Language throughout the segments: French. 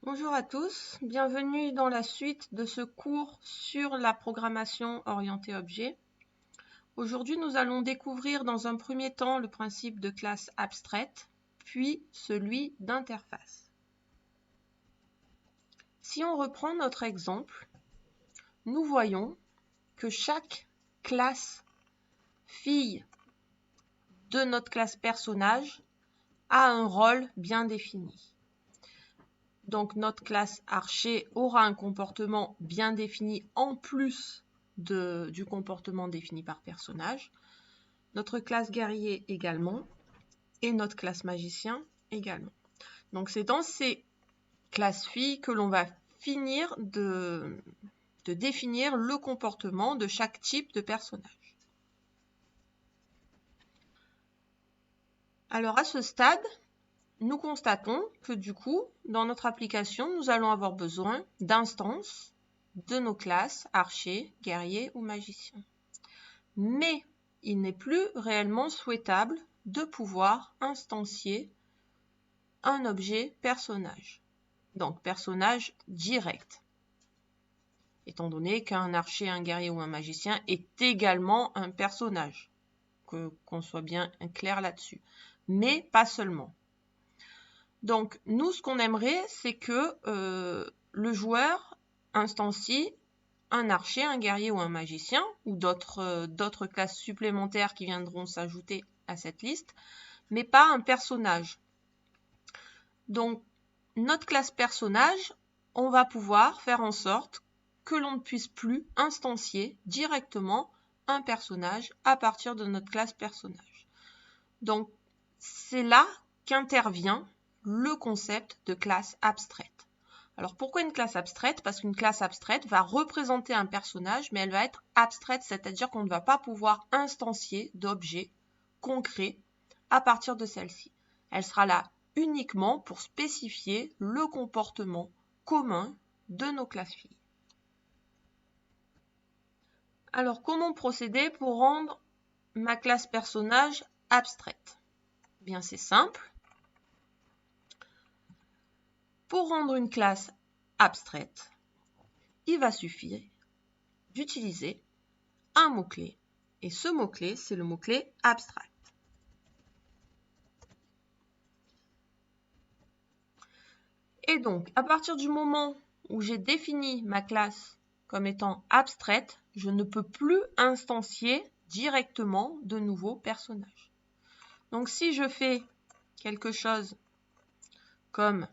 Bonjour à tous, bienvenue dans la suite de ce cours sur la programmation orientée objet. Aujourd'hui, nous allons découvrir dans un premier temps le principe de classe abstraite, puis celui d'interface. Si on reprend notre exemple, nous voyons que chaque classe fille de notre classe personnage a un rôle bien défini. Donc notre classe archer aura un comportement bien défini en plus du comportement défini par personnage. Notre classe guerrier également. Et notre classe magicien également. Donc c'est dans ces classes filles que l'on va finir de définir le comportement de chaque type de personnage. Alors à ce stade, nous constatons que du coup, dans notre application, nous allons avoir besoin d'instances de nos classes archer, guerrier ou magicien. Mais il n'est plus réellement souhaitable de pouvoir instancier un objet personnage. Donc personnage direct. Étant donné qu'un archer, un guerrier ou un magicien est également un personnage. Qu'on soit bien clair là-dessus. Mais pas seulement. Donc, nous, ce qu'on aimerait, c'est que le joueur instancie un archer, un guerrier ou un magicien, ou d'autres classes supplémentaires qui viendront s'ajouter à cette liste, mais pas un personnage. Donc, notre classe personnage, on va pouvoir faire en sorte que l'on ne puisse plus instancier directement un personnage à partir de notre classe personnage. Donc, c'est là qu'intervient le concept de classe abstraite. Alors pourquoi une classe abstraite? Parce qu'une classe abstraite va représenter un personnage, mais elle va être abstraite, c'est-à-dire qu'on ne va pas pouvoir instancier d'objets concrets à partir de celle-ci. Elle sera là uniquement pour spécifier le comportement commun de nos classes filles. Alors comment procéder pour rendre ma classe personnage abstraite? Bien, c'est simple. Pour rendre une classe abstraite, il va suffire d'utiliser un mot-clé. Et ce mot-clé, c'est le mot-clé abstract. Et donc, à partir du moment où j'ai défini ma classe comme étant abstraite, je ne peux plus instancier directement de nouveaux personnages. Donc, si je fais quelque chose comme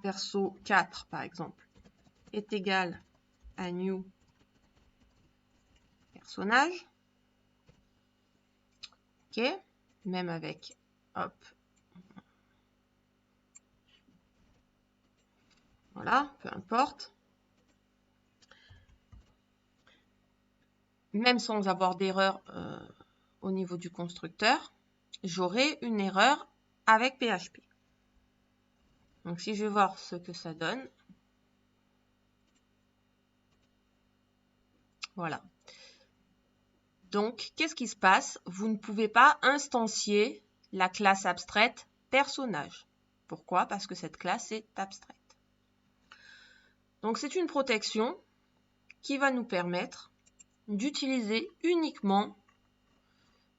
$perso 4 par exemple est égal à new personnage, ok, même avec hop, voilà, peu importe, même sans avoir d'erreur au niveau du constructeur, j'aurai une erreur avec PHP. Donc si je vais voir ce que ça donne, voilà. Donc qu'est-ce qui se passe? Vous ne pouvez pas instancier la classe abstraite personnage. Pourquoi? Parce que cette classe est abstraite. Donc c'est une protection qui va nous permettre d'utiliser uniquement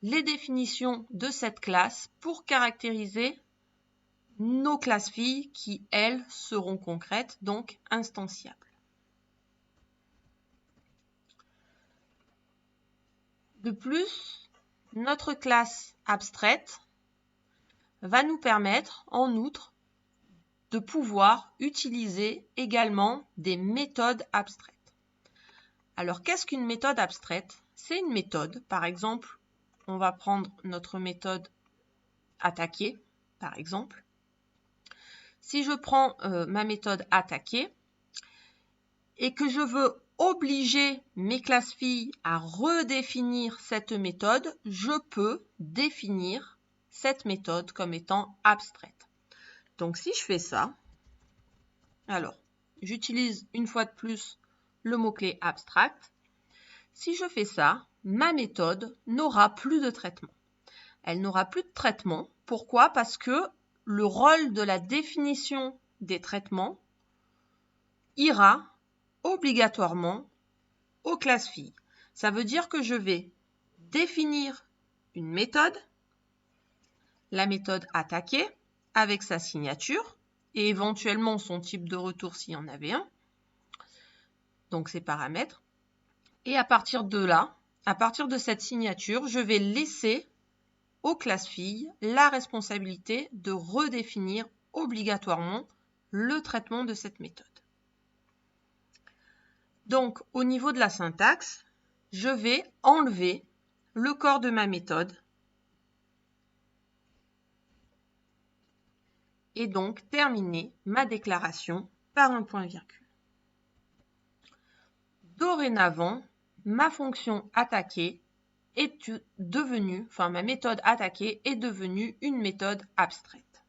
les définitions de cette classe pour caractériser nos classes filles qui, elles, seront concrètes, donc instanciables. De plus, notre classe abstraite va nous permettre, en outre, de pouvoir utiliser également des méthodes abstraites. Alors, qu'est-ce qu'une méthode abstraite? C'est une méthode, par exemple, on va prendre notre méthode attaquer, par exemple. Si je prends ma méthode attaquer et que je veux obliger mes classes filles à redéfinir cette méthode, je peux définir cette méthode comme étant abstraite. Donc si je fais ça, alors j'utilise une fois de plus le mot-clé abstract. Si je fais ça, ma méthode n'aura plus de traitement. Elle n'aura plus de traitement Pourquoi? Parce que le rôle de la définition des traitements ira obligatoirement aux classes filles. Ça veut dire que je vais définir une méthode, la méthode attaquée, avec sa signature et éventuellement son type de retour s'il y en avait un, donc ses paramètres. Et à partir de là, à partir de cette signature, je vais laisser aux classes filles la responsabilité de redéfinir obligatoirement le traitement de cette méthode. Donc, au niveau de la syntaxe, je vais enlever le corps de ma méthode et donc terminer ma déclaration par un point-virgule. Dorénavant, ma fonction attaquée est devenue, enfin ma méthode attaquée est devenue une méthode abstraite.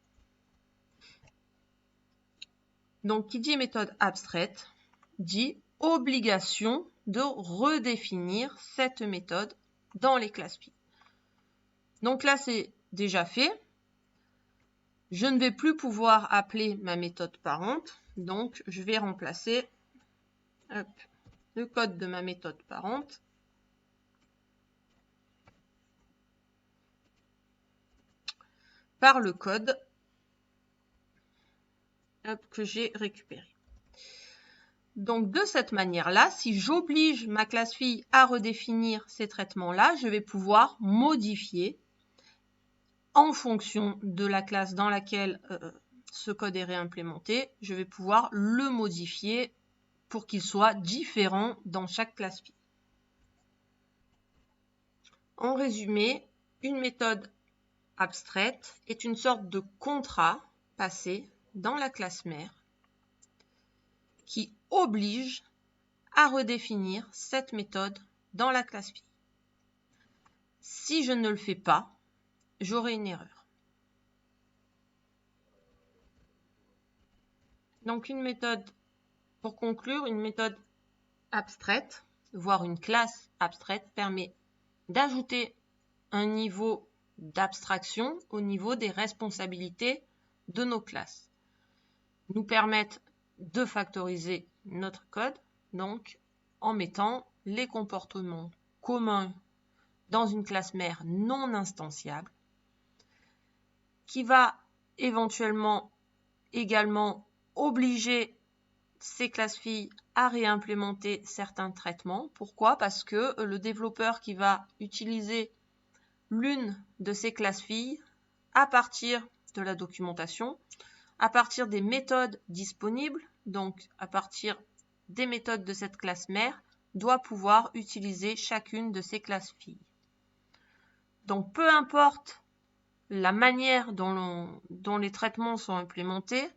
Donc, qui dit méthode abstraite dit obligation de redéfinir cette méthode dans les classes filles. Donc là, c'est déjà fait. Je ne vais plus pouvoir appeler ma méthode parente, donc je vais remplacer le code de ma méthode parente par le code que j'ai récupéré. Donc de cette manière-là, si j'oblige ma classe fille à redéfinir ces traitements-là, je vais pouvoir modifier en fonction de la classe dans laquelle ce code est réimplémenté, je vais pouvoir le modifier pour qu'il soit différent dans chaque classe fille. En résumé, une méthode abstraite est une sorte de contrat passé dans la classe mère qui oblige à redéfinir cette méthode dans la classe fille. Si je ne le fais pas, j'aurai une erreur. Donc une méthode, pour conclure, une méthode abstraite, voire une classe abstraite, permet d'ajouter un niveau d'abstraction au niveau des responsabilités de nos classes. Nous permettent de factoriser notre code, donc en mettant les comportements communs dans une classe mère non instanciable, qui va éventuellement également obliger ces classes filles à réimplémenter certains traitements. Pourquoi? Parce que le développeur qui va utiliser l'une de ces classes filles à partir de la documentation, à partir des méthodes disponibles, donc à partir des méthodes de cette classe mère, doit pouvoir utiliser chacune de ces classes filles. Donc peu importe la manière dont les traitements sont implémentés,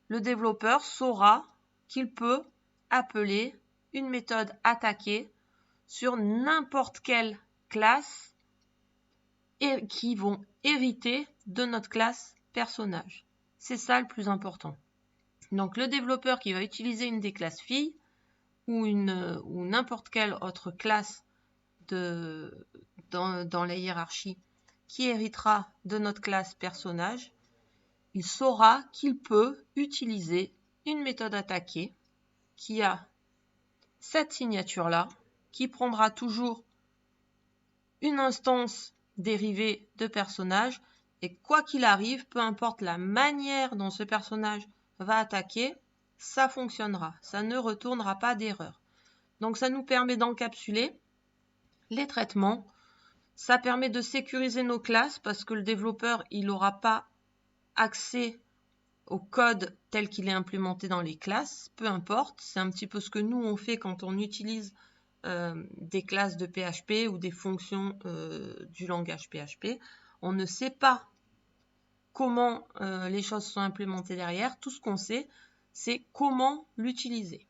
le développeur saura qu'il peut appeler une méthode attaquée sur n'importe quelle classe et qui vont hériter de notre classe personnage. C'est ça le plus important. Donc le développeur qui va utiliser une des classes filles ou n'importe quelle autre classe dans la hiérarchie qui héritera de notre classe personnage, il saura qu'il peut utiliser une méthode attaquée qui a cette signature-là, qui prendra toujours une instance dérivée de personnage, et quoi qu'il arrive, peu importe la manière dont ce personnage va attaquer, ça fonctionnera, ça ne retournera pas d'erreur. Donc ça nous permet d'encapsuler les traitements, ça permet de sécuriser nos classes parce que le développeur, il n'aura pas accès au code tel qu'il est implémenté dans les classes, peu importe, c'est un petit peu ce que nous on fait quand on utilise des classes de PHP ou des fonctions du langage PHP. On ne sait pas comment les choses sont implémentées derrière, tout ce qu'on sait, c'est comment l'utiliser.